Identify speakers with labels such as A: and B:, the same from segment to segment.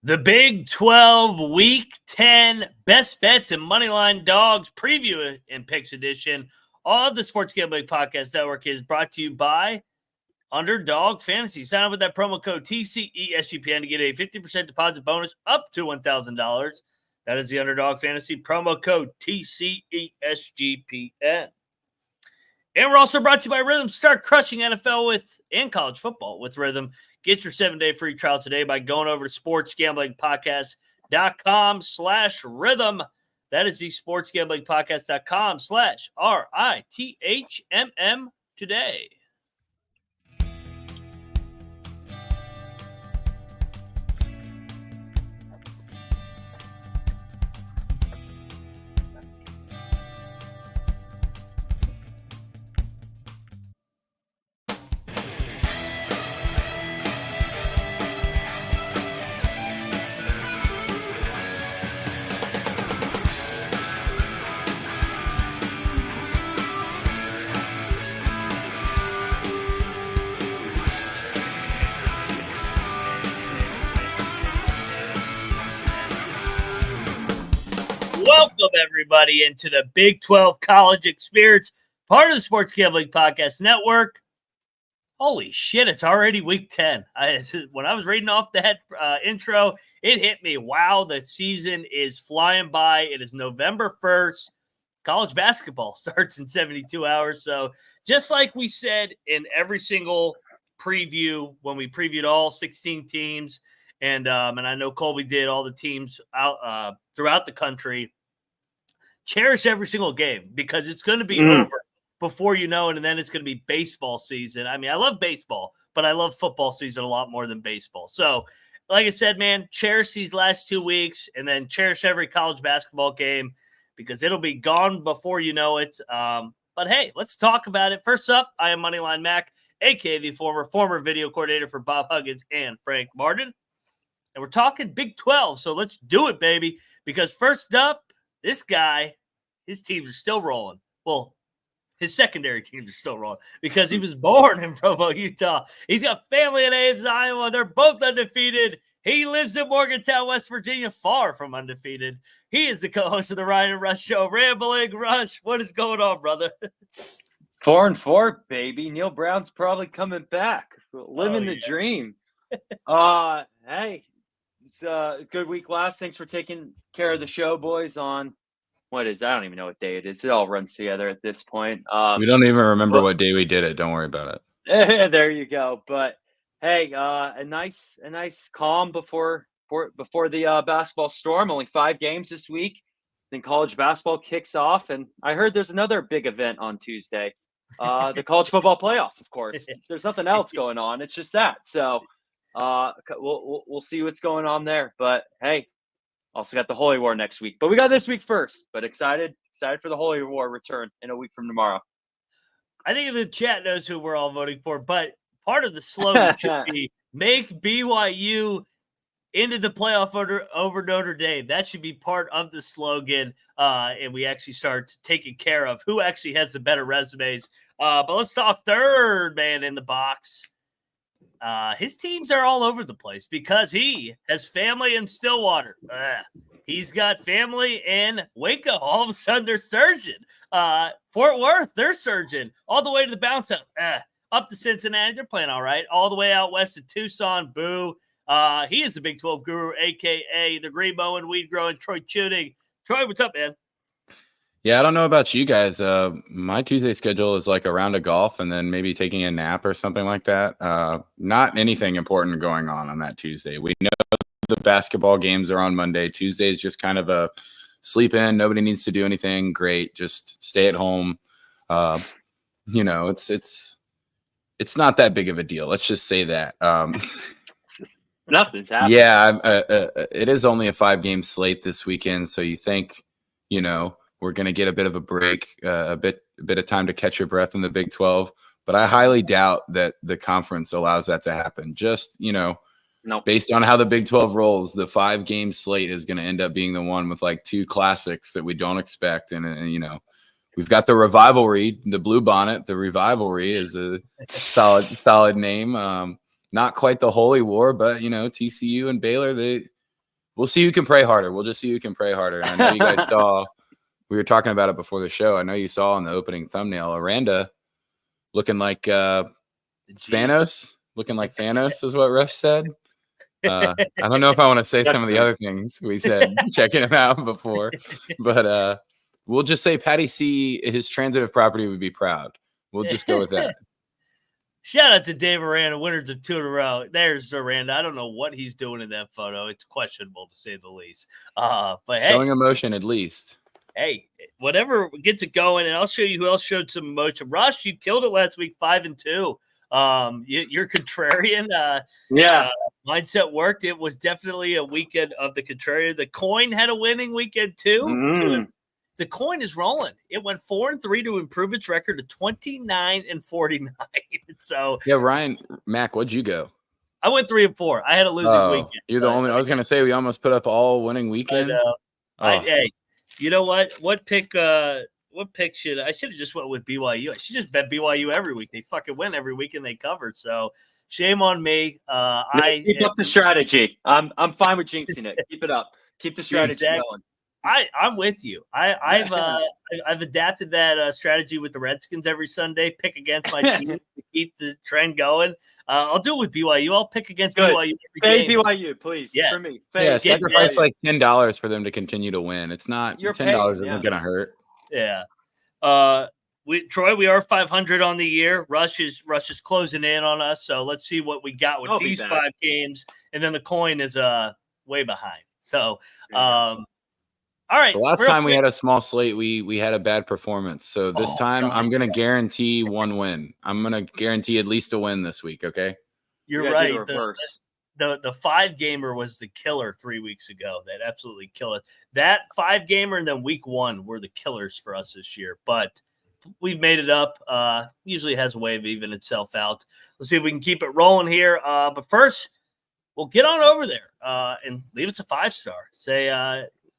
A: The Big 12 Week 10 Best Bets and Moneyline Dogs Preview and Picks edition of the Sports Gambling Podcast Network is brought to you by Underdog Fantasy. Sign up with that promo code TCESGPN to get a 50% deposit bonus up to $1,000. That is the Underdog Fantasy promo code TCESGPN. And we're also brought to you by Rhythm. Start crushing NFL and college football with Rhythm. Get your 7-day free trial today by going over to sportsgamblingpodcast.com/rhythm. That is the sportsgamblingpodcast.com/RITHMM today. Welcome, everybody, into the Big 12 College Experience, part of the Sports Gambling Podcast Network. Holy shit, it's already Week 10. When I was reading off that intro, it hit me. Wow, the season is flying by. It is November 1st. College basketball starts in 72 hours. So just like we said in every single preview, when we previewed all 16 teams, and I know Colby did all the teams out throughout the country, cherish every single game because it's going to be over before you know it, and then it's going to be baseball season. I mean, I love baseball, but I love football season a lot more than baseball. So, like I said, man, cherish these last 2 weeks, and then cherish every college basketball game because it'll be gone before you know it. But, hey, let's talk about it. First up, I am Moneyline Mac, a.k.a. the former video coordinator for Bob Huggins and Frank Martin. And we're talking Big 12, so let's do it, baby. Because first up, this guy, his teams are still rolling. Well, his secondary teams are still rolling because he was born in Provo, Utah. He's got family in Ames, Iowa. They're both undefeated. He lives in Morgantown, West Virginia, far from undefeated. He is the co-host of the Ryan and Rush Show. Rambling Rush, what is going on, brother?
B: 4-4, baby. Neil Brown's probably coming back. Living the dream. Hey. It's a good week last. Thanks for taking care of the show, boys, on I don't even know what day it is. It all runs together at this point.
C: We don't even remember what day we did it. Don't worry about
B: it. There you go. But hey, a nice calm before the basketball storm. Only 5 games this week. Then college basketball kicks off, and I heard there's another big event on Tuesday. The college football playoff, of course. There's nothing else going on. It's just that. So we'll see what's going on there. But hey, also got the Holy War next week. But we got this week first. But excited for the Holy War return in a week from tomorrow.
A: I think the chat knows who we're all voting for. But part of the slogan should be make BYU into the playoff over Notre Dame. That should be part of the slogan. And we actually start taking care of who actually has the better resumes. But let's talk third man in the box. His teams are all over the place because he has family in Stillwater. He's got family in Waco. All of a sudden, they're surging. Fort Worth, they're surging. All the way to the bounce up to Cincinnati. They're playing all right. All the way out west to Tucson. Boo. He is the Big 12 guru, a.k.a. the green mowing, weed growing Troy Chewning. Troy, what's up, man?
C: Yeah, I don't know about you guys. My Tuesday schedule is like a round of golf and then maybe taking a nap or something like that. Not anything important going on that Tuesday. We know the basketball games are on Monday. Tuesday is just kind of a sleep in. Nobody needs to do anything. Great. Just stay at home. It's not that big of a deal. Let's just say that.
B: Nothing's happening.
C: Yeah, it is only a 5-game slate this weekend. So you think, we're going to get a bit of a break, a bit of time to catch your breath in the Big 12. But I highly doubt that the conference allows that to happen. Just, based on how the Big 12 rolls, the 5-game slate is going to end up being the one with like 2 classics that we don't expect. And we've got the Revivalry, the Blue Bonnet. The Revivalry is a solid name. Not quite the Holy War, but, TCU and Baylor, We'll see who can pray harder. We'll just see who can pray harder. And I know you guys saw, we were talking about it before the show. I know you saw in the opening thumbnail, Aranda looking like Thanos. Looking like Thanos is what Rush said. I don't know if I want to say some of the other things we said checking him out before, but we'll just say Patty C, his transitive property would be proud. We'll just go with that.
A: Shout out to Dave Aranda, winners of 2 in a row. There's Aranda. I don't know what he's doing in that photo. It's questionable to say the least. But
C: showing emotion at least.
A: Hey, whatever gets it going, and I'll show you who else showed some emotion. Rush, you killed it last week, 5-2. You're contrarian. Mindset worked. It was definitely a weekend of the contrarian. The coin had a winning weekend too. The coin is rolling. It went 4-3 to improve its record to 29-49. So
C: yeah, Ryan, Mac, what'd you go?
A: I went 3-4. I had a losing weekend.
C: You're the only. I was gonna say we almost put up all winning weekend.
A: Hey, you know what? What pick should I should have just went with BYU. I should just bet BYU every week. They fucking win every week and they covered. So shame on me.
B: Keep up the strategy. I'm fine with jinxing it. Keep it up. Keep the strategy going.
A: I'm with you. I've adapted that strategy with the Redskins every Sunday. Pick against my team to keep the trend going. I'll do it with BYU. I'll pick against BYU every game.
B: BYU, please.
A: Yeah.
B: For me.
C: Sacrifice like $10 for them to continue to win. It's not $10 isn't going to hurt.
A: Yeah. Troy, we are 500 on the year. Rush is closing in on us. So let's see what we got with these 5 games, and then the coin is way behind. So. All right.
C: The last time we had a small slate, we had a bad performance. So this time I'm going to guarantee 1 win. I'm going to guarantee at least a win this week. Okay.
A: You're right. The 5-gamer was the killer 3 weeks ago. That absolutely killed us. That 5-gamer and then week 1 were the killers for us this year. But we've made it up. Usually has a way of evening itself out. Let's see if we can keep it rolling here. But first, we'll get on over there and leave us a 5-star. Say,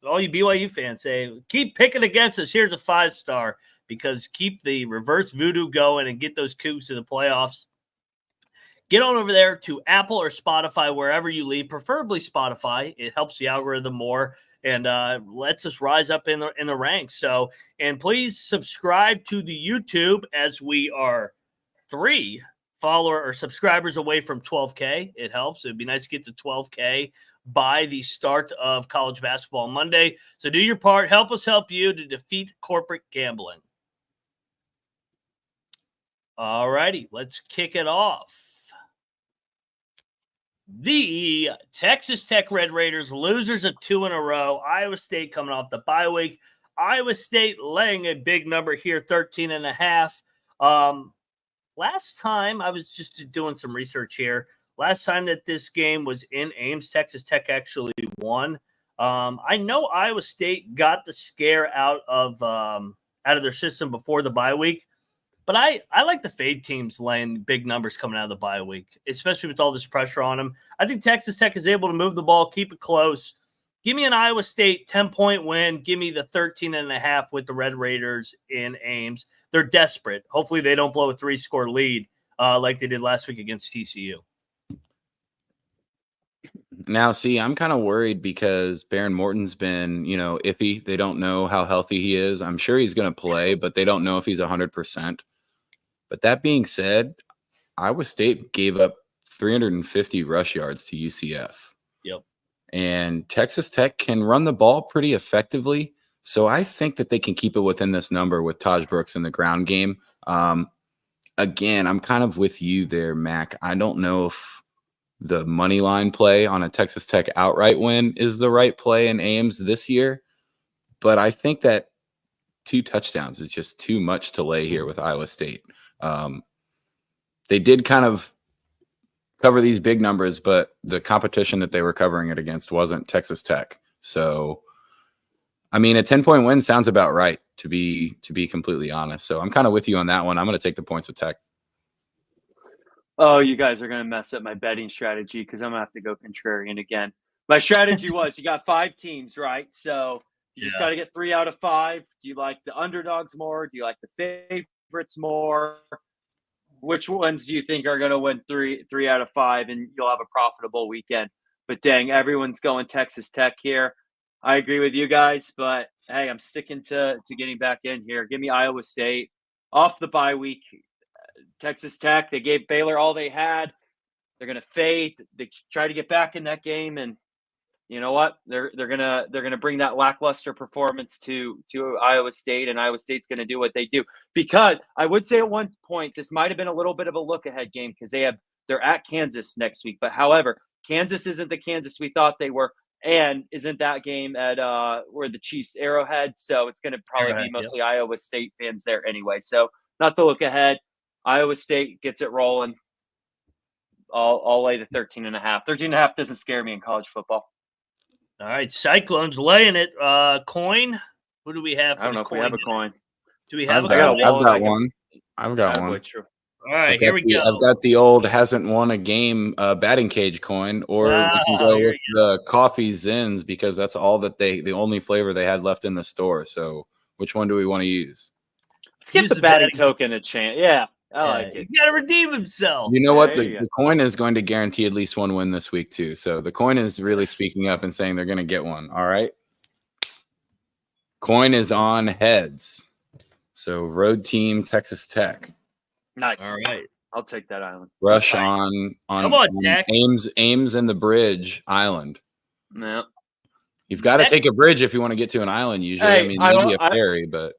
A: all you BYU fans say, keep picking against us. Here's a 5-star because keep the reverse voodoo going and get those Cougs to the playoffs. Get on over there to Apple or Spotify, wherever you leave, preferably Spotify. It helps the algorithm more and lets us rise up in the ranks. So, and please subscribe to the YouTube as we are 3 follower or subscribers away from 12K. It helps. It'd be nice to get to 12K by the start of college basketball Monday. So do your part. Help us help you to defeat corporate gambling. All righty, let's kick it off. The Texas Tech Red Raiders, losers of 2 in a row. Iowa State coming off the bye week. Iowa State laying a big number here, 13.5. Last time, I was just doing some research here. Last time that this game was in Ames, Texas Tech actually won. I know Iowa State got the scare out of their system before the bye week, but I like the fade teams laying big numbers coming out of the bye week, especially with all this pressure on them. I think Texas Tech is able to move the ball, keep it close. Give me an Iowa State 10-point win. Give me the 13.5 with the Red Raiders in Ames. They're desperate. Hopefully they don't blow a 3-score lead like they did last week against TCU.
C: Now, see, I'm kind of worried because Baron Morton's been, iffy. They don't know how healthy he is. I'm sure he's going to play, but they don't know if he's 100%. But that being said, Iowa State gave up 350 rush yards to UCF.
A: Yep. And
C: Texas Tech can run the ball pretty effectively. So I think that they can keep it within this number with Taj Brooks in the ground game. Again, I'm kind of with you there, Mac. I don't know if the money line play on a Texas Tech outright win is the right play in Ames this year. But I think that 2 touchdowns is just too much to lay here with Iowa State. They did kind of cover these big numbers, but the competition that they were covering it against wasn't Texas Tech. So, I mean, a 10-point win sounds about right, to be completely honest. So I'm kind of with you on that one. I'm going to take the points with Tech.
B: Oh, you guys are going to mess up my betting strategy because I'm going to have to go contrarian again. My strategy was you got 5 teams, right? So you just got to get 3 out of 5. Do you like the underdogs more? Do you like the favorites more? Which ones do you think are going to win 3 out of 5 and you'll have a profitable weekend? But dang, everyone's going Texas Tech here. I agree with you guys, but hey, I'm sticking to getting back in here. Give me Iowa State off the bye week. Texas Tech, they gave Baylor all they had. They're gonna fade. They try to get back in that game, and you know what? They're gonna bring that lackluster performance to Iowa State, and Iowa State's gonna do what they do. Because I would say at one point this might have been a little bit of a look ahead game because they're at Kansas next week. But however, Kansas isn't the Kansas we thought they were, and isn't that game at where the Chiefs Arrowhead. So it's gonna probably be mostly Iowa State fans there anyway. So not to look ahead. Iowa State gets it rolling. I'll lay the 13.5. 13.5 doesn't scare me in college football.
A: All right, Cyclones laying it. Coin. Who do we have?
B: I don't know if we have a coin.
A: Do we have a
C: coin?
A: coin?
C: I've got one. I've got one.
B: True.
A: All right, here we go.
C: I've got the old hasn't won a game batting cage coin, or we can go with the coffee Zins because that's all that the only flavor they had left in the store. So which one do we want to use?
B: Let's give the batting token a chance. Yeah. I like it.
A: He's got to redeem himself.
C: You know what? The coin is going to guarantee at least one win this week, too. So the coin is really speaking up and saying they're going to get one. All right. Coin is on heads. So road team, Texas Tech.
B: Nice.
A: All right.
B: I'll take that island.
C: Rush on
A: Come on, Tech.
C: Ames and the bridge island.
B: No.
C: You've got to take a bridge if you want to get to an island usually.
B: Hey,
C: I mean, maybe a ferry, but.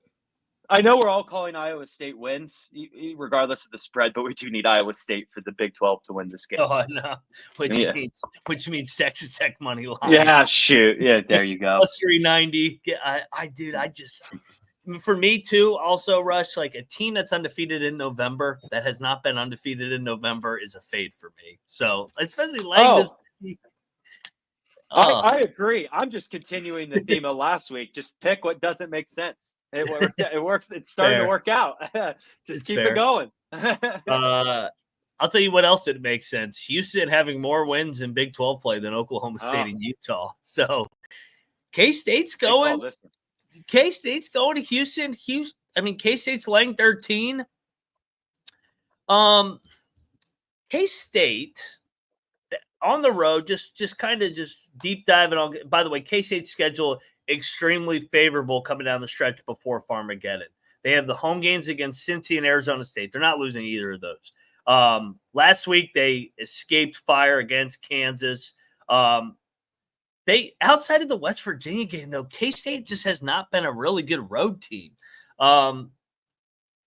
B: I know we're all calling Iowa State wins, regardless of the spread, but we do need Iowa State for the Big 12 to win this game.
A: Oh, no. Which means Texas Tech money line.
B: Yeah, shoot. Yeah, there you go.
A: Plus 390. For me, too, also, Rush, like a team that's undefeated in November that has not been undefeated in November is a fade for me. So, especially laying this.
B: I agree. I'm just continuing the theme of last week. Just pick what doesn't make sense. It works. It's starting to work out. Just keep it going.
A: I'll tell you what else didn't make sense. Houston having more wins in Big 12 play than Oklahoma State and Utah. So K-State's going. K-State's going to Houston. K-State's laying 13. K-State on the road, just kind of deep diving on. By the way, K-State's schedule extremely favorable coming down the stretch before Farmageddon. They have the home games against Cincy and Arizona State. They're not losing either of those. Last week they escaped fire against Kansas. They outside of the West Virginia game though, K-State just has not been a really good road team. And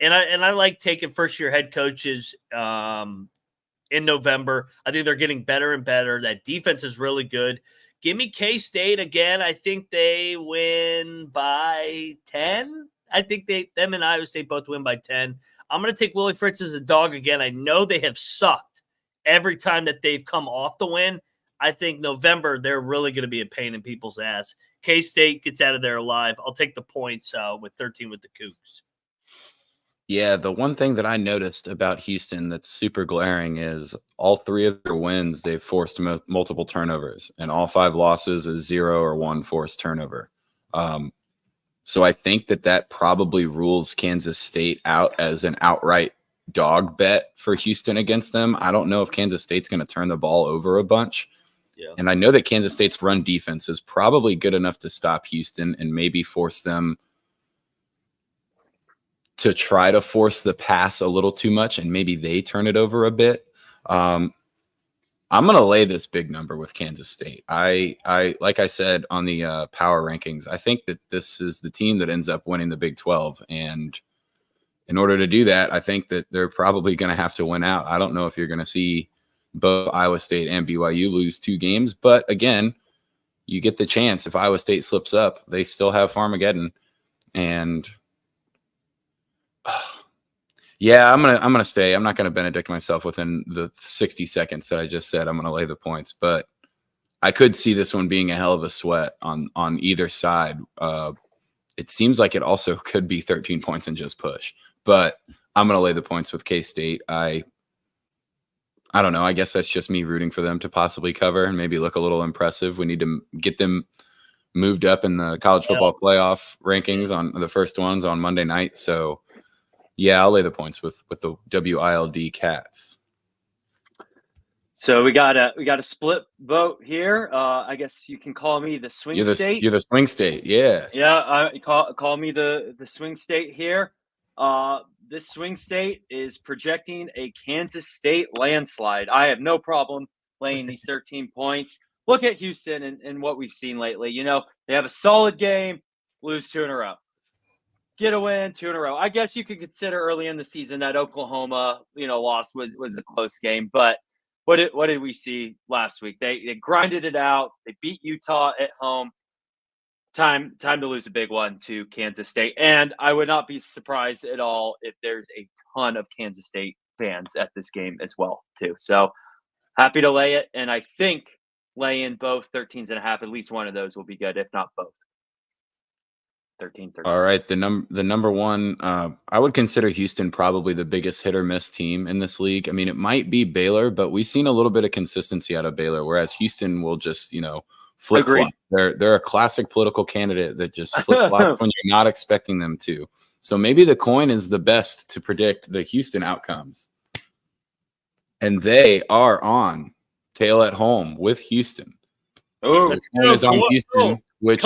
A: I like taking first year head coaches in November. I think they're getting better and better. That defense is really good. Give me K-State again. I think they win by 10. I think them and Iowa State both win by 10. I'm going to take Willie Fritz as a dog again. I know they have sucked every time that they've come off the win. I think November, they're really going to be a pain in people's ass. K-State gets out of there alive. I'll take the points with 13 with the Cougs.
C: Yeah, the one thing that I noticed about Houston that's super glaring is all three of their wins, they've forced multiple turnovers, and all 5 losses is 0 or 1 forced turnover. So I think that probably rules Kansas State out as an outright dog bet for Houston against them. I don't know if Kansas State's going to turn the ball over a bunch. Yeah. And I know that Kansas State's run defense is probably good enough to stop Houston and maybe force them to try to force the pass a little too much, and maybe they turn it over a bit. I'm going to lay this big number with Kansas State. I like I said on the power rankings, I think that this is the team that ends up winning the Big 12. And in order to do that, I think that they're probably going to have to win out. I don't know if you're going to see both Iowa State and BYU lose 2 games, but again, you get the chance. If Iowa State slips up, they still have Farmageddon. And yeah, I'm gonna stay. I'm not gonna Benedict myself within the 60 seconds that I just said. I'm gonna lay the points, but I could see this one being a hell of a sweat on either side. It seems like it also could be 13 points and just push, but I'm gonna lay the points with K-State. I don't know. I guess that's just me rooting for them to possibly cover and maybe look a little impressive. We need to get them moved up in the college football playoff rankings on the first ones on Monday night. So. Yeah, I'll lay the points with the WILD Cats.
B: So we got a split vote here. I guess you can call me the swing state.
C: You're the swing state. Yeah.
B: Yeah, call me the swing state here. This swing state is projecting a Kansas State landslide. I have no problem laying these 13 points. Look at Houston and what we've seen lately. You know, they have a solid game, lose 2 in a row. Get a win, 2 in a row. I guess you could consider early in the season that Oklahoma, loss was a close game. But what did we see last week? They grinded it out. They beat Utah at home. Time to lose a big one to Kansas State. And I would not be surprised at all if there's a ton of Kansas State fans at this game as well, too. So happy to lay it. And I think laying both 13s and a half, at least one of those will be good, if not both. 13.
C: All right. The number one, I would consider Houston probably the biggest hit or miss team in this league. I mean, it might be Baylor, but we've seen a little bit of consistency out of Baylor, whereas Houston will just, flip flop. They're a classic political candidate that just flip flops when you're not expecting them to. So maybe the coin is the best to predict the Houston outcomes. And they are on tail at home with Houston.
B: Oh,
C: so the coin is on Houston, which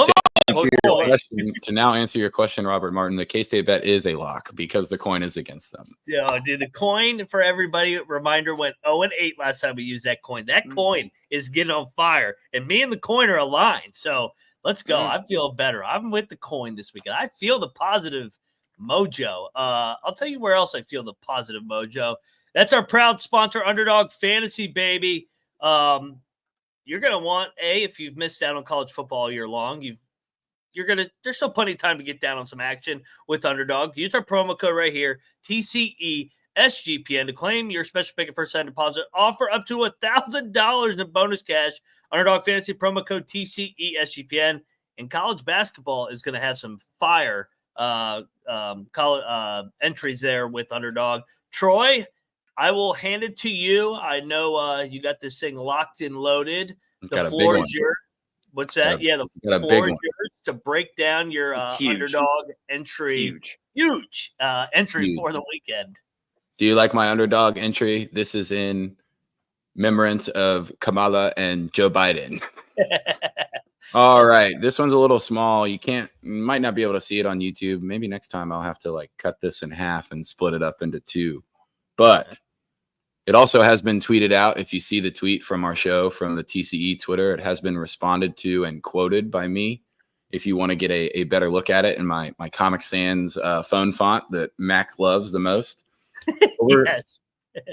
C: to now answer your question, Robert Martin, the K-State bet is a lock because the coin is against them.
A: Yeah, dude, the coin for everybody, reminder, went 0-8 last time we used that coin. That coin is getting on fire, and me and the coin are aligned. So let's go. I feel better. I'm with the coin this weekend. I feel the positive mojo. I'll tell you where else I feel the positive mojo. That's our proud sponsor, Underdog Fantasy, baby. You're going to want, if you've missed out on college football all year long, there's still plenty of time to get down on some action with Underdog. Use our promo code right here, TCESGPN, to claim your special pick and first time deposit. Offer up to $1,000 in bonus cash. Underdog Fantasy promo code TCESGPN. And college basketball is going to have some fire entries there with Underdog. Troy, I will hand it to you. I know you got this thing locked and loaded. The floor is yours. What's that? The floor is yours to break down your Underdog entry. Huge entry for the weekend.
C: Do you like my Underdog entry? This is in remembrance of Kamala and Joe Biden. All right. This one's a little small. You might not be able to see it on YouTube. Maybe next time I'll have to cut this in half and split it up into 2. But it also has been tweeted out. If you see the tweet from our show from the TCE Twitter, it has been responded to and quoted by me. If you want to get a better look at it in my Comic Sans phone font that Mac loves the most.
A: Yes.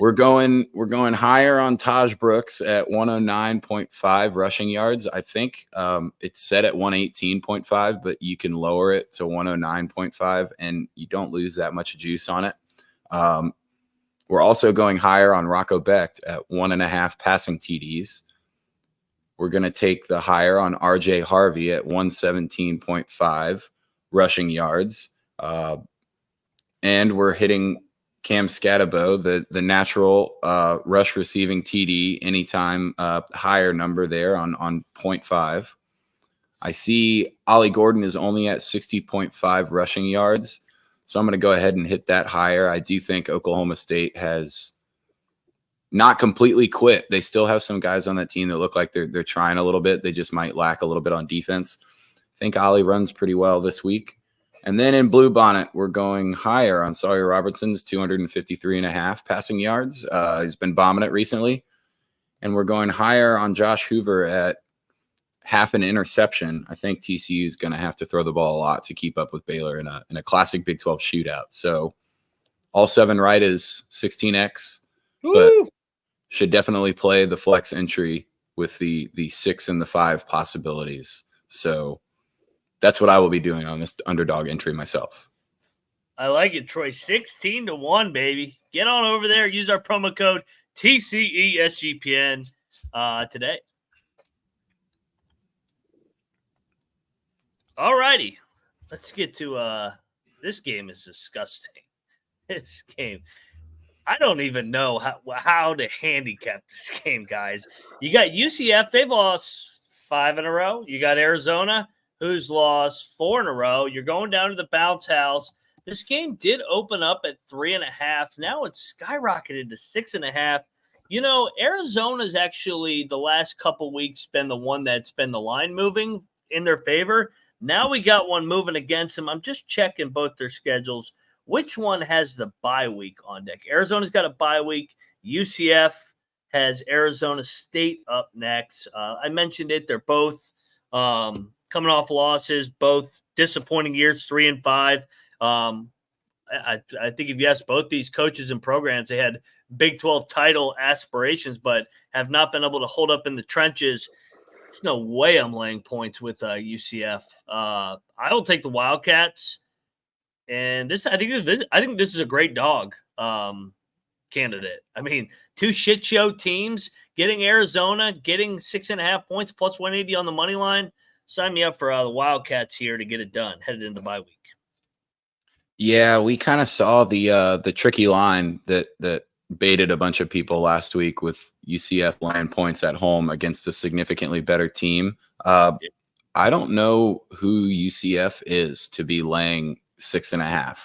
C: We're going higher on Taj Brooks at 109.5 rushing yards. I think it's set at 118.5, but you can lower it to 109.5 and you don't lose that much juice on it. We're also going higher on Rocco Becht at 1.5 passing TDs. We're going to take the higher on RJ Harvey at 117.5 rushing yards. And we're hitting Cam Scatabo, the natural rush receiving TD anytime higher number there on 0.5. I see Ollie Gordon is only at 60.5 rushing yards. So I'm going to go ahead and hit that higher. I do think Oklahoma State has not completely quit. They still have some guys on that team that look like they're trying a little bit. They just might lack a little bit on defense. I think Ollie runs pretty well this week. And then in Blue Bonnet, we're going higher on Sawyer Robertson's 253.5 passing yards. He's been bombing it recently. And we're going higher on Josh Hoover at half an interception. I think TCU is going to have to throw the ball a lot to keep up with Baylor in a classic Big 12 shootout. So all 7 right is 16x, but should definitely play the flex entry with the 6 and the 5 possibilities. So that's what I will be doing on this Underdog entry myself.
A: I like it, Troy. 16-1, baby. Get on over there. Use our promo code TCESGPN today. All righty. Let's get to this game is disgusting. This game. I don't even know how to handicap this game, guys. You got UCF. They've lost 5 in a row. You got Arizona, who's lost 4 in a row. You're going down to the bounce house. This game did open up at 3.5. Now it's skyrocketed to 6.5. Arizona's actually the last couple weeks been the one that's been the line moving in their favor. Now we got one moving against them. I'm just checking both their schedules. Which one has the bye week on deck? Arizona's got a bye week. UCF has Arizona State up next. I mentioned it. They're both coming off losses, both disappointing years, 3 and 5. I think if you ask both these coaches and programs, they had Big 12 title aspirations, but have not been able to hold up in the trenches. There's no way I'm laying points with UCF. I will take the Wildcats, and I think this is a great dog candidate. I mean, 2 shit show teams getting Arizona, getting 6.5 points plus 180 on the money line. Sign me up for the Wildcats here to get it done. Headed into bye week.
C: Yeah, we kind of saw the tricky line that baited a bunch of people last week with UCF laying points at home against a significantly better team. I don't know who UCF is to be laying 6.5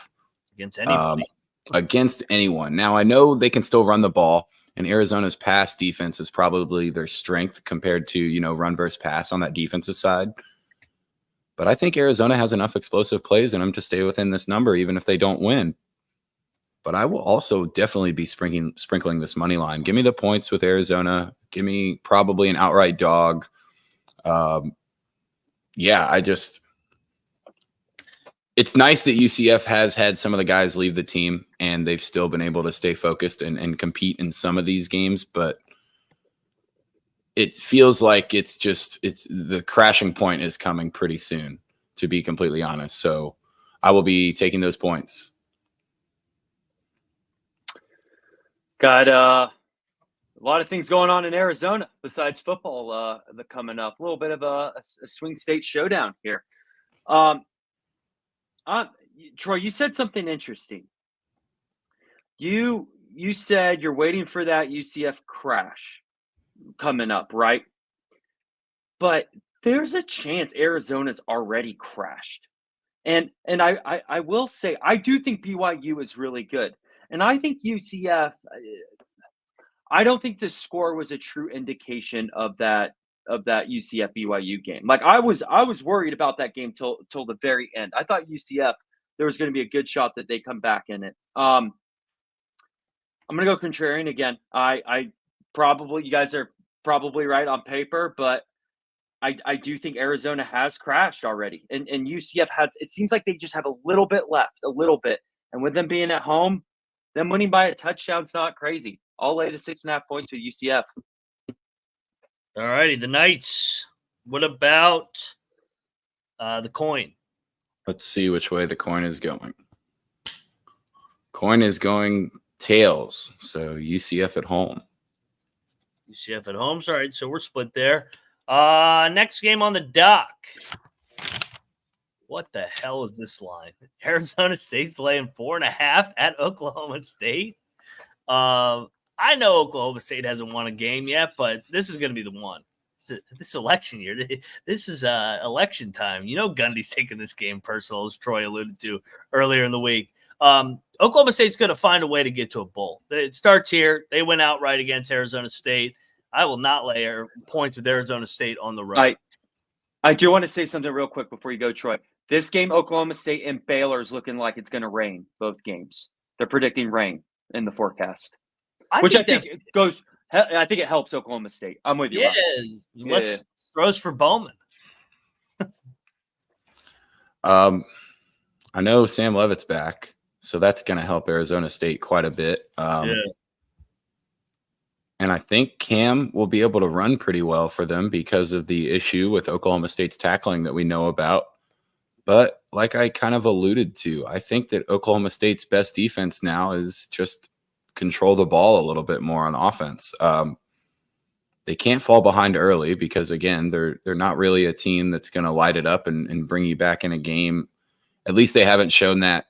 A: against anybody.
C: Against anyone. Now, I know they can still run the ball, and Arizona's pass defense is probably their strength compared to, run versus pass on that defensive side. But I think Arizona has enough explosive plays in them to stay within this number, even if they don't win. But I will also definitely be sprinkling this money line. Give me the points with Arizona. Give me probably an outright dog. It's nice that UCF has had some of the guys leave the team, and they've still been able to stay focused and compete in some of these games. But it feels like it's the crashing point is coming pretty soon, to be completely honest. So I will be taking those points.
B: Got a lot of things going on in Arizona besides football coming up. A little bit of a swing state showdown here. Troy, you said something interesting. You said you're waiting for that UCF crash coming up, right? But there's a chance Arizona's already crashed. And I will say, I do think BYU is really good. And I think UCF, I don't think the score was a true indication of that UCF BYU game. Like I was worried about that game till the very end. I thought UCF, there was going to be a good shot that they come back in it. I'm going to go contrarian again. You guys are probably right on paper, but I do think Arizona has crashed already. And UCF it seems like they just have a little bit left, a little bit. And with them being at home, them winning by a touchdown's not crazy. I'll lay the 6.5 points with UCF.
A: All righty, the Knights. What about the coin?
C: Let's see which way the coin is going. Coin is going tails, so UCF at home.
A: UCF at home. All right, so we're split there. Next game on the dock. What the hell is this line? Arizona State's laying 4.5 at Oklahoma State. I know Oklahoma State hasn't won a game yet, but this is going to be the one. This election year. This is election time. Gundy's taking this game personal, as Troy alluded to earlier in the week. Oklahoma State's going to find a way to get to a bowl. It starts here. They went outright against Arizona State. I will not lay points with Arizona State on the road.
B: I do want to say something real quick before you go, Troy. This game, Oklahoma State and Baylor is looking like it's going to rain, both games. They're predicting rain in the forecast. I think it helps Oklahoma State. I'm with you.
A: Yeah. Throws for Bowman.
C: I know Sam Levitt's back, so that's going to help Arizona State quite a bit. And I think Cam will be able to run pretty well for them because of the issue with Oklahoma State's tackling that we know about. But like I kind of alluded to, I think that Oklahoma State's best defense now is just control the ball a little bit more on offense. They can't fall behind early because, again, they're not really a team that's going to light it up and bring you back in a game. At least they haven't shown that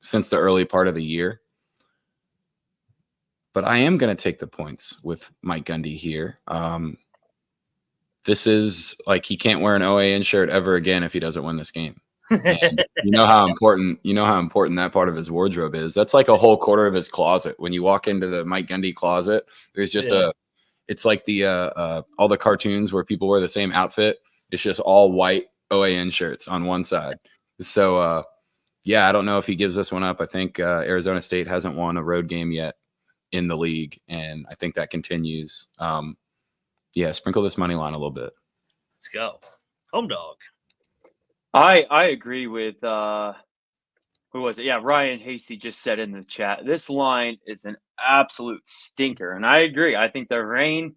C: since the early part of the year. But I am going to take the points with Mike Gundy here. This is like he can't wear an OAN shirt ever again if he doesn't win this game. And you know how important that part of his wardrobe is. That's like a whole quarter of his closet. When you walk into the Mike Gundy closet, there's just it's like the all the cartoons where people wear the same outfit. It's just all white OAN shirts on one side. So yeah, I don't know if he gives this one up. I think Arizona State hasn't won a road game yet in the league, and I think that continues. Yeah, sprinkle this money line a little bit.
A: Let's go. Home dog.
B: I agree with who was it? Yeah, Ryan Hasty just said in the chat, this line is an absolute stinker. And I agree. I think the rain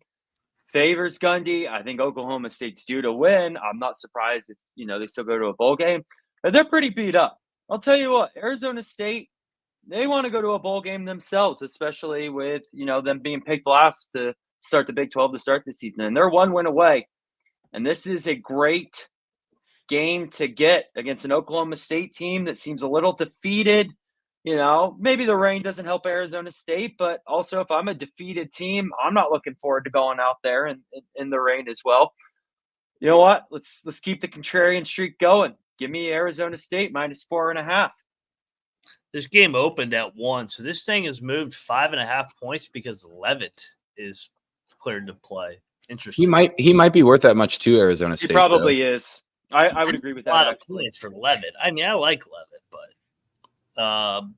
B: favors Gundy. I think Oklahoma State's due to win. I'm not surprised if, they still go to a bowl game. But they're pretty beat up. I'll tell you what, Arizona State, they want to go to a bowl game themselves, especially with, them being picked last to start the Big 12 to start the season. And they're one win away. And this is a great game to get against an Oklahoma State team that seems a little defeated. Maybe the rain doesn't help Arizona State, but also if I'm a defeated team, I'm not looking forward to going out there in the rain as well. You know what? Let's keep the contrarian streak going. Give me Arizona State -4.5.
A: This game opened at 1, so this thing has moved 5.5 points because Levitt is cleared to play. Interesting.
C: He might be worth that much to Arizona State.
B: He probably is. I would agree with that.
A: A lot of points for Levitt. I mean, I like Levitt, but all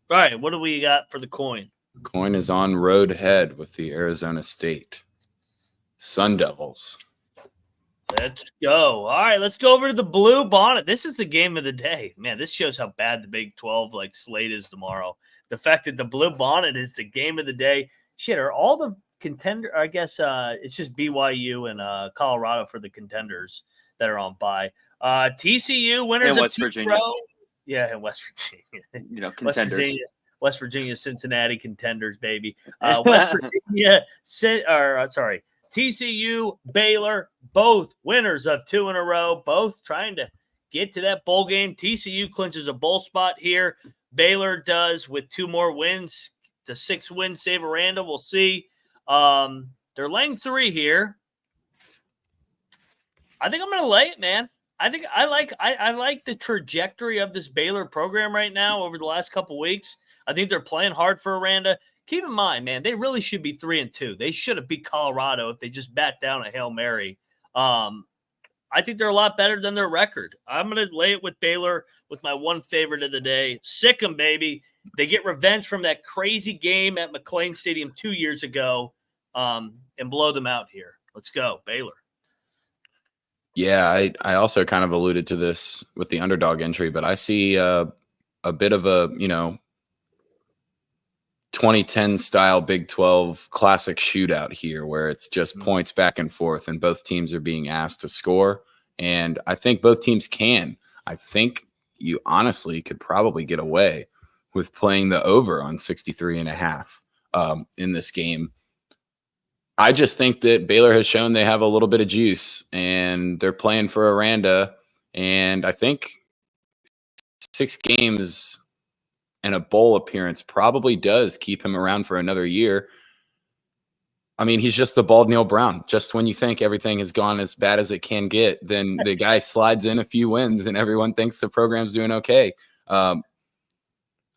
A: right. What do we got for the coin?
C: Coin is on road head with the Arizona State Sun Devils.
A: Let's go. All right, let's go over to the Blue Bonnet. This is the game of the day. Man, this shows how bad the Big 12 slate is tomorrow. The fact that the Blue Bonnet is the game of the day. Shit, are all the contender? I guess it's just BYU and Colorado for the contenders that are on bye. TCU winners
B: in
A: of
B: West Virginia.
A: Row. Yeah, in West Virginia.
B: Contenders.
A: West Virginia, Cincinnati contenders, baby. West Virginia, TCU, Baylor, both winners of 2 in a row, both trying to get to that bowl game. TCU clinches a bowl spot here. Baylor does with 2 more wins. The 6-win save Aranda. We'll see. They're laying 3 here. I think I'm going to lay it, man. I think I like the trajectory of this Baylor program right now over the last couple weeks. I think they're playing hard for Aranda. Keep in mind, man, they really should be 3-2. They should have beat Colorado if they just bat down a Hail Mary. I think they're a lot better than their record. I'm going to lay it with Baylor with my one favorite of the day. Sick 'em, baby. They get revenge from that crazy game at McLean Stadium 2 years ago and blow them out here. Let's go, Baylor.
C: Yeah, I also kind of alluded to this with the underdog entry, but I see a bit of a, 2010 style Big 12 classic shootout here where it's just points back and forth and both teams are being asked to score. And I think both teams can. I think you honestly could probably get away with playing the over on 63.5 in this game. I just think that Baylor has shown they have a little bit of juice and they're playing for Aranda. And I think 6 games and a bowl appearance probably does keep him around for another year. I mean, he's just the bald Neil Brown. Just when you think everything has gone as bad as it can get, then the guy slides in a few wins and everyone thinks the program's doing okay. I'm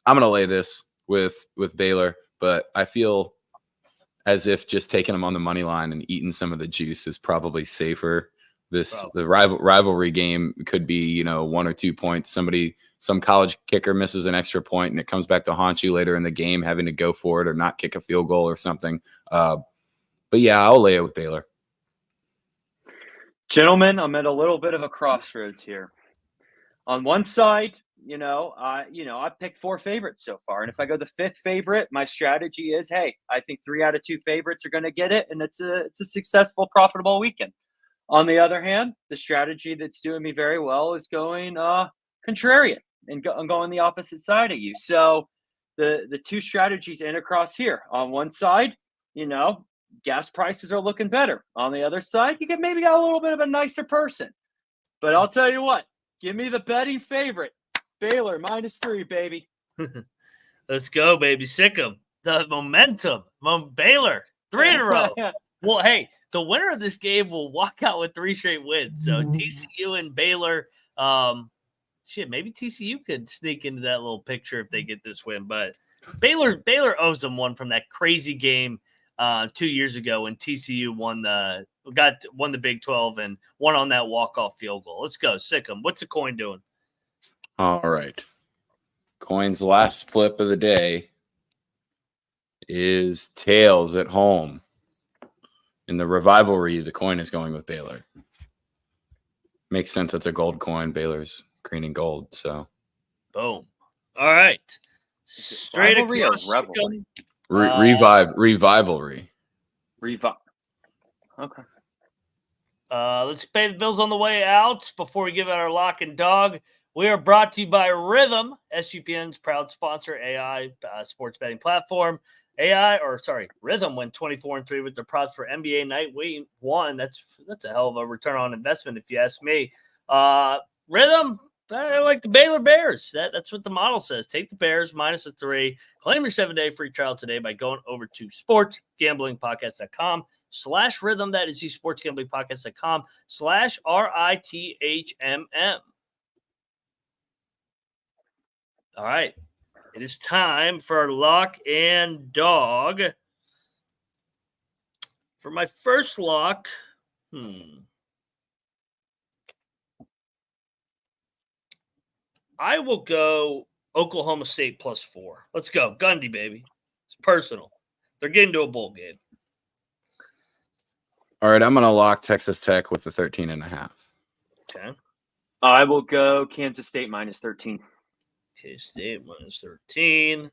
C: going to lay this with Baylor, but I feel as if just taking them on the money line and eating some of the juice is probably safer. The rivalry game could be, 1 or 2 points. Some college kicker misses an extra point and it comes back to haunt you later in the game, having to go for it or not kick a field goal or something. But yeah, I'll lay it with Baylor.
B: Gentlemen, I'm at a little bit of a crossroads here. On one side, I picked 4 favorites so far. And if I go the 5th favorite, my strategy is, hey, I think 3 out of 2 favorites are going to get it. And it's a successful, profitable weekend. On the other hand, the strategy that's doing me very well is going contrarian and going the opposite side of you. So the 2 strategies intercross here. On one side, gas prices are looking better. On the other side, you can maybe got a little bit of a nicer person. But I'll tell you what, give me the betting favorite. Baylor -3, baby.
A: Let's go, baby. Sick 'em. The momentum. Baylor, 3 in a row. Well, hey, the winner of this game will walk out with 3 straight wins. So TCU and Baylor, shit, maybe TCU could sneak into that little picture if they get this win. But Baylor owes them one from that crazy game 2 years ago when TCU won the Big 12 and won on that walk-off field goal. Let's go. Sick 'em. What's the coin doing?
C: All right. Coin's last flip of the day is tails at home. In the revivalry, the coin is going with Baylor. Makes sense. It's a gold coin. Baylor's green and gold. So,
A: boom. All right. Straight
B: rivalry
A: across.
B: or revelry?
C: Revivalry.
B: Okay.
A: Let's pay the bills on the way out before we give out our lock and dog. We are brought to you by Rhythm, SGPN's proud sponsor, AI sports betting platform. Rhythm went 24-3 with their props for NBA night week 1. That's a hell of a return on investment, if you ask me. Rhythm, I like the Baylor Bears. That's what the model says. Take the Bears minus a 3. Claim your 7-day free trial today by going over to sportsgamblingpodcast.com/rhythm. That is the sportsgamblingpodcast.com/RITHMM. All right. It is time for our lock and dog. For my first lock, I will go Oklahoma State +4. Let's go. Gundy, baby. It's personal. They're getting to a bowl game.
C: All right, I'm going to lock Texas Tech with the 13.5.
A: Okay.
B: I will go Kansas State -13.
A: K-State -13.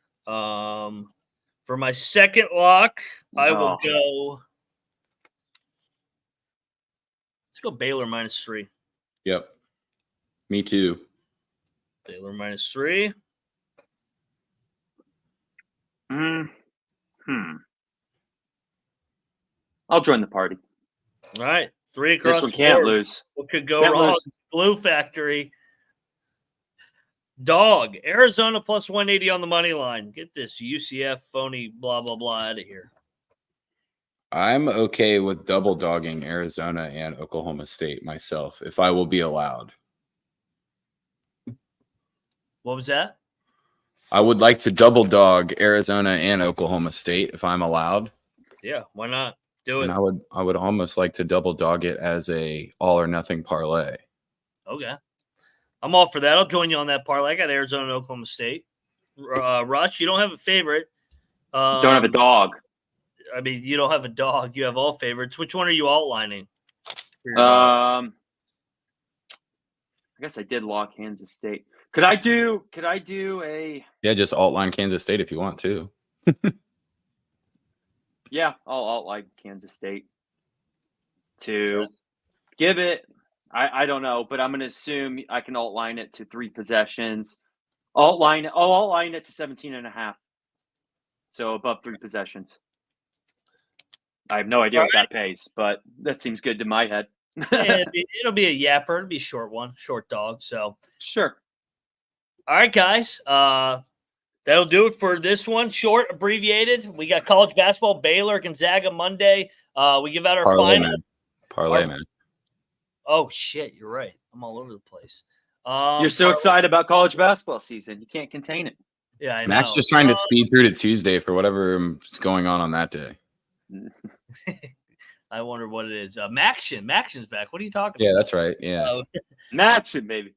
A: For my second lock, I will go. Let's go Baylor -3.
C: Yep. Me too.
A: Baylor -3.
B: I'll join the party.
A: All right. 3 across
B: This one
A: the
B: can't
A: board.
B: lose.
A: What could go
B: Can't
A: wrong?
B: lose.
A: Blue Factory. Dog. Arizona +180 on the money line. Get this UCF phony blah, blah, blah out of here.
C: I'm okay with double dogging Arizona and Oklahoma State myself, if I will be allowed.
A: What was that?
C: I would like to double dog Arizona and Oklahoma State if I'm allowed.
A: Yeah, why not? Do it.
C: And I would almost like to double dog it as a all or nothing parlay.
A: Okay. I'm all for that. I'll join you on that parlay. I got Arizona and Oklahoma State. Rush, you don't have a favorite.
B: Don't have a dog.
A: I mean, you don't have a dog. You have all favorites. Which one are you outlining?
B: I guess I did lock Kansas State. Could I do a?
C: Yeah, just outline Kansas State if you want to.
B: Yeah, I'll outline Kansas State to give it. I don't know, but I'm going to assume I can outline it to 3 possessions. Outline it to 17.5. So above 3 possessions. I have no idea what that pays, but that seems good to my head.
A: It'll be a yapper. It'll be a short one, short dog. So
B: Sure.
A: All right, guys. That'll do it for this one. Short, abbreviated. We got college basketball, Baylor, Gonzaga Monday. We give out our final.
C: Parlay, man.
A: Oh, shit. You're right. I'm all over the place.
B: You're so excited about college basketball season. You can't contain it.
A: Yeah, I know.
C: Matt's just trying to speed through to Tuesday for whatever is going on that day.
A: I wonder what it is. Maction's back. What are you talking
C: Yeah,
A: about?
C: that's right. Yeah.
B: Maction, baby.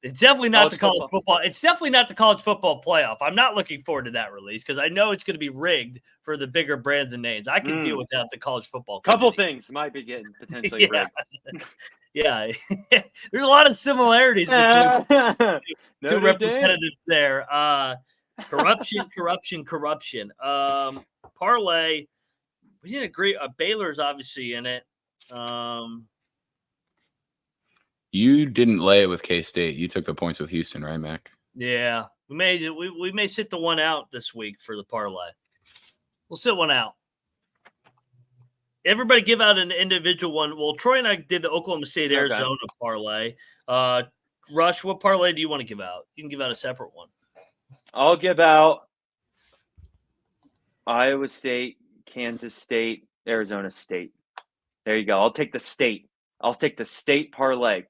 A: It's definitely not the college
B: football.
A: football. It's definitely not the college football playoff. I'm not looking forward to that release because I know it's going to be rigged for the bigger brands and names. I can deal without the college football.
B: Couple
A: committee.
B: things might be getting potentially rigged.
A: Yeah. There's a lot of similarities between two representatives there. Corruption. Parlay. We didn't agree. Baylor's obviously in it.
C: You didn't lay it with K-State. You took the points with Houston, right, Mac?
A: Yeah, we may sit the one out this week for the parlay. We'll sit one out. Everybody give out an individual one. Well, Troy and I did the Oklahoma State Arizona parlay. Rush, what parlay do you want to give out? You can give out a separate one.
B: I'll give out Iowa State, Kansas State, Arizona State. There you go. I'll take the state parlay.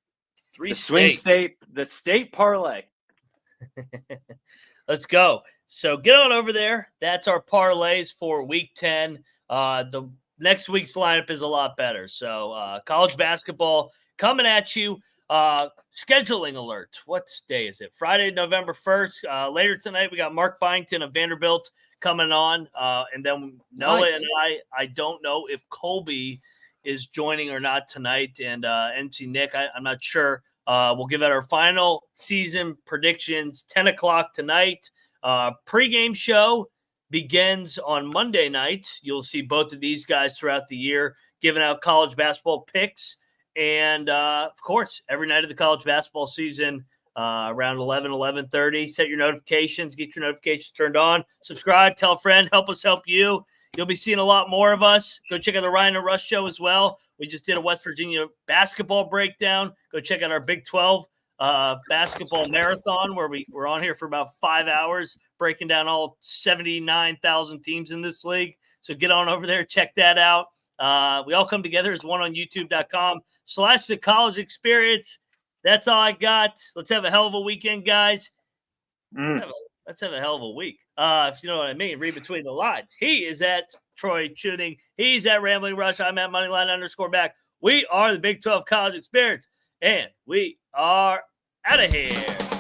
A: 3
B: The swing state, the state parlay.
A: Let's go. So get on over there. That's our parlays for week 10. The next week's lineup is a lot better. So college basketball coming at you. Scheduling alert. What day is it? Friday, November 1st. Later tonight, we got Mark Byington of Vanderbilt coming on. And then Noah and I don't know if Colby is joining or not tonight. And MC Nick, I'm not sure. We'll give out our final season predictions, 10 o'clock tonight. Pre-game show begins on Monday night. You'll see both of these guys throughout the year giving out college basketball picks. And, of course, every night of the college basketball season, around 11:30, set your notifications, get your notifications turned on, subscribe, tell a friend, help us help you. You'll be seeing a lot more of us. Go check out the Ryan and Russ show as well. We just did a West Virginia basketball breakdown. Go check out our Big 12 basketball marathon where we're on here for about 5 hours breaking down all 79,000 teams in this league. So get on over there, check that out. We all come together as one on youtube.com/the college experience. That's all I got. Let's have a hell of a weekend, guys. Let's have a hell of a week. If you know what I mean, read between the lines. He is at Troy Chewning. He's at Rambling Rush. I'm at Moneyline_back. We are the Big 12 College Experience, and we are out of here.